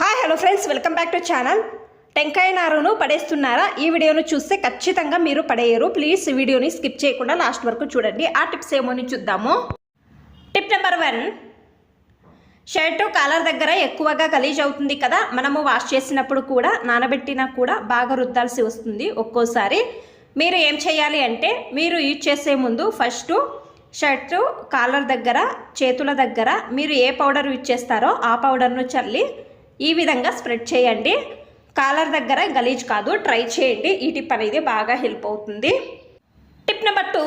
Hi hello friends, welcome back to channel. టెంకాయ నారును పడేస్తున్నారా? ఈ వీడియోను చూస్తే ఖచ్చితంగా మీరు పడేయరు. ప్లీజ్ ఈ వీడియోని స్కిప్ చేయకుండా లాస్ట్ వరకు చూడండి. ఆ టిప్స్ ఏమోని చూద్దాము. టిప్ నెంబర్ 1, షర్టు కాలర్ దగ్గర ఎక్కువగా గలీజ్ అవుతుంది కదా, మనము వాష్ చేసినప్పుడు కూడా నానబెట్టినా కూడా బాగా రుద్దాల్సి వస్తుంది ఒక్కోసారి. మీరు ఏం చేయాలి అంటే, మీరు యూజ్ చేసే ముందు ఫస్ట్ షర్టు కాలర్ దగ్గర, చేతుల దగ్గర మీరు ఏ పౌడర్ యూజ్ చేస్తారో ఆ పౌడర్ను చల్లి ఈ విధంగా స్ప్రెడ్ చేయండి. కాలర్ దగ్గర గలీజ్ కాదు, ట్రై చేయండి. ఈ టిప్ అనేది బాగా హెల్ప్ అవుతుంది. టిప్ నెంబర్ 2,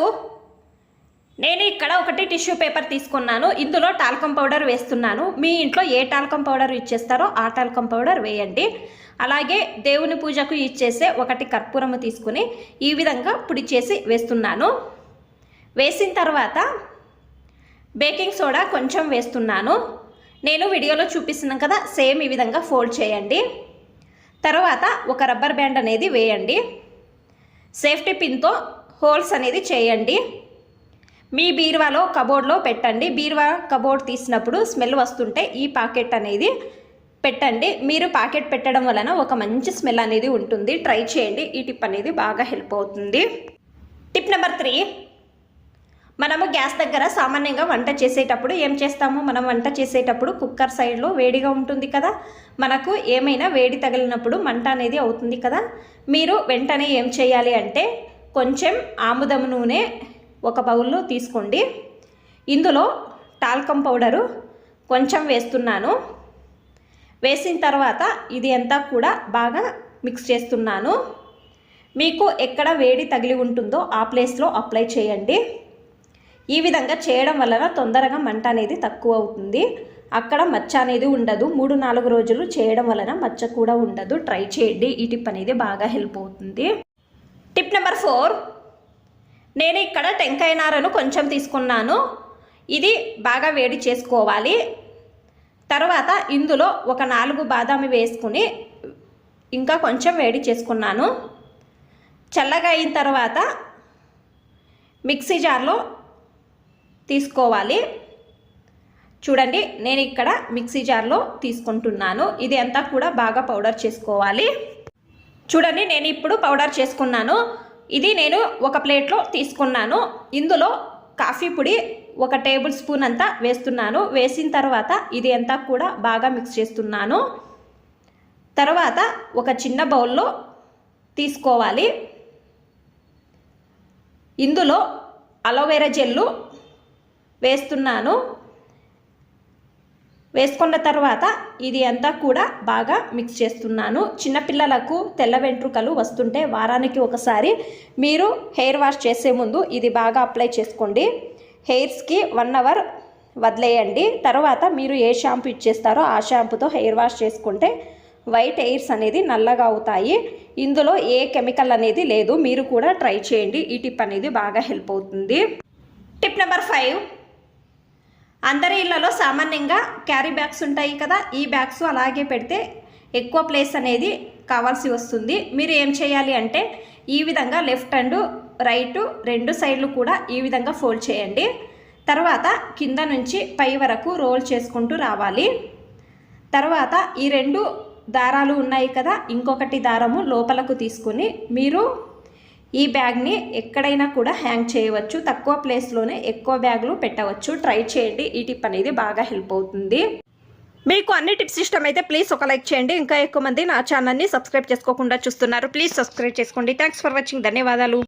నేను ఇక్కడ ఒకటి టిష్యూ పేపర్ తీసుకున్నాను. ఇందులో టాల్కమ్ పౌడర్ వేస్తున్నాను. మీ ఇంట్లో ఏ టాల్కమ్ పౌడర్ యూజ్ చేస్తారో ఆ టాల్కమ్ పౌడర్ వేయండి. అలాగే దేవుని పూజకు యూజ్ చేసే ఒకటి కర్పూరము తీసుకుని ఈ విధంగా పొడి చేసి వేస్తున్నాను. వేసిన తర్వాత బేకింగ్ సోడా కొంచెం వేస్తున్నాను. నేను వీడియోలో చూపిస్తున్నాను కదా, సేమ్ ఈ విధంగా ఫోల్డ్ చేయండి. తర్వాత ఒక రబ్బర్ బ్యాండ్ అనేది వేయండి. సేఫ్టీ పిన్తో హోల్స్ అనేది చేయండి. మీ బీరువాలో కబోర్డ్లో పెట్టండి. బీరువా కబోర్డ్ తీసినప్పుడు స్మెల్ వస్తుంటే ఈ పాకెట్ అనేది పెట్టండి. మీరు పాకెట్ పెట్టడం వలన ఒక మంచి స్మెల్ అనేది ఉంటుంది. ట్రై చేయండి. ఈ టిప్ అనేది బాగా హెల్ప్ అవుతుంది. టిప్ నెంబర్ 3, మనము గ్యాస్ దగ్గర సామాన్యంగా వంట చేసేటప్పుడు ఏం చేస్తాము, మనం వంట చేసేటప్పుడు కుక్కర్ సైడ్లో వేడిగా ఉంటుంది కదా, మనకు ఏమైనా వేడి తగిలినప్పుడు మంట అనేది అవుతుంది కదా. మీరు వెంటనే ఏం చేయాలి అంటే, కొంచెం ఆముదం నూనె ఒక బౌల్లో తీసుకోండి. ఇందులో టాల్కమ్ పౌడరు కొంచెం వేస్తున్నాను. వేసిన తర్వాత ఇది అంతా కూడా బాగా మిక్స్ చేస్తున్నాను. మీకు ఎక్కడ వేడి తగిలి ఉంటుందో ఆ ప్లేస్లో అప్లై చేయండి. ఈ విధంగా చేయడం వలన తొందరగా మంట అనేది తక్కువ అవుతుంది. అక్కడ మచ్చ అనేది ఉండదు. 3-4 రోజులు చేయడం వలన మచ్చ కూడా ఉండదు. ట్రై చేయండి. ఈ టిప్ అనేది బాగా హెల్ప్ అవుతుంది. టిప్ నెంబర్ 4, నేను ఇక్కడ టెంకాయ నారను కొంచెం తీసుకున్నాను. ఇది బాగా వేడి చేసుకోవాలి. తర్వాత ఇందులో ఒక 4 బాదామి వేసుకుని ఇంకా కొంచెం వేడి చేసుకున్నాను. చల్లగా అయిన తర్వాత మిక్సీ జార్లో తీసుకోవాలి. చూడండి, నేను ఇక్కడ మిక్సీ జార్లో తీసుకుంటున్నాను. ఇది అంతా కూడా బాగా పౌడర్ చేసుకోవాలి. చూడండి, నేను ఇప్పుడు పౌడర్ చేసుకున్నాను. ఇది నేను ఒక ప్లేట్లో తీసుకున్నాను. ఇందులో కాఫీ పొడి 1 టేబుల్ స్పూన్ అంతా వేస్తున్నాను. వేసిన తర్వాత ఇది అంతా కూడా బాగా మిక్స్ చేస్తున్నాను. తర్వాత ఒక చిన్న బౌల్లో తీసుకోవాలి. ఇందులో అలోవెరా జెల్లు వేస్తున్నాను. వేసుకున్న తర్వాత ఇది అంతా కూడా బాగా మిక్స్ చేస్తున్నాను. చిన్నపిల్లలకు తెల్ల వెంట్రుకలు వస్తుంటే వారానికి ఒకసారి మీరు హెయిర్ వాష్ చేసే ముందు ఇది బాగా అప్లై చేసుకోండి. హెయిర్స్కి 1 అవర్ వదిలేయండి. తర్వాత మీరు ఏ షాంపూ ఇచ్చేస్తారో ఆ షాంపూతో హెయిర్ వాష్ చేసుకుంటే వైట్ హెయిర్స్ అనేది నల్లగా అవుతాయి. ఇందులో ఏ కెమికల్ అనేది లేదు. మీరు కూడా ట్రై చేయండి. ఈ టిప్ అనేది బాగా హెల్ప్ అవుతుంది. టిప్ నెంబర్ 5, అందరి ఇళ్లలో సామాన్యంగా క్యారీ బ్యాగ్స్ ఉంటాయి కదా, ఈ బ్యాగ్స్ అలాగే పెడితే ఎక్కువ ప్లేస్ అనేది కావాల్సి వస్తుంది. మీరు ఏం చేయాలి అంటే, ఈ విధంగా లెఫ్ట్ అండ్ రైట్ 2 సైడ్లు కూడా ఈ విధంగా ఫోల్డ్ చేయండి. తర్వాత కింద నుంచి పై వరకు రోల్ చేసుకుంటూ రావాలి. తర్వాత ఈ 2 దారాలు ఉన్నాయి కదా, ఇంకొకటి దారము లోపలకు తీసుకుని మీరు ఈ బ్యాగ్ని ఎక్కడైనా కూడా హ్యాంగ్ చేయవచ్చు. తక్కువ ప్లేస్లోనే ఎక్కువ బ్యాగులు పెట్టవచ్చు. ట్రై చేయండి. ఈ టిప్ అనేది బాగా హెల్ప్ అవుతుంది. మీకు అన్ని టిప్స్ ఇష్టమైతే ప్లీజ్ ఒక లైక్ చేయండి. ఇంకా ఎక్కువ మంది నా ఛానల్ని సబ్స్క్రైబ్ చేసుకోకుండా చూస్తున్నారు. ప్లీజ్ సబ్స్క్రైబ్ చేసుకోండి. Thanks for watching. ధన్యవాదాలు.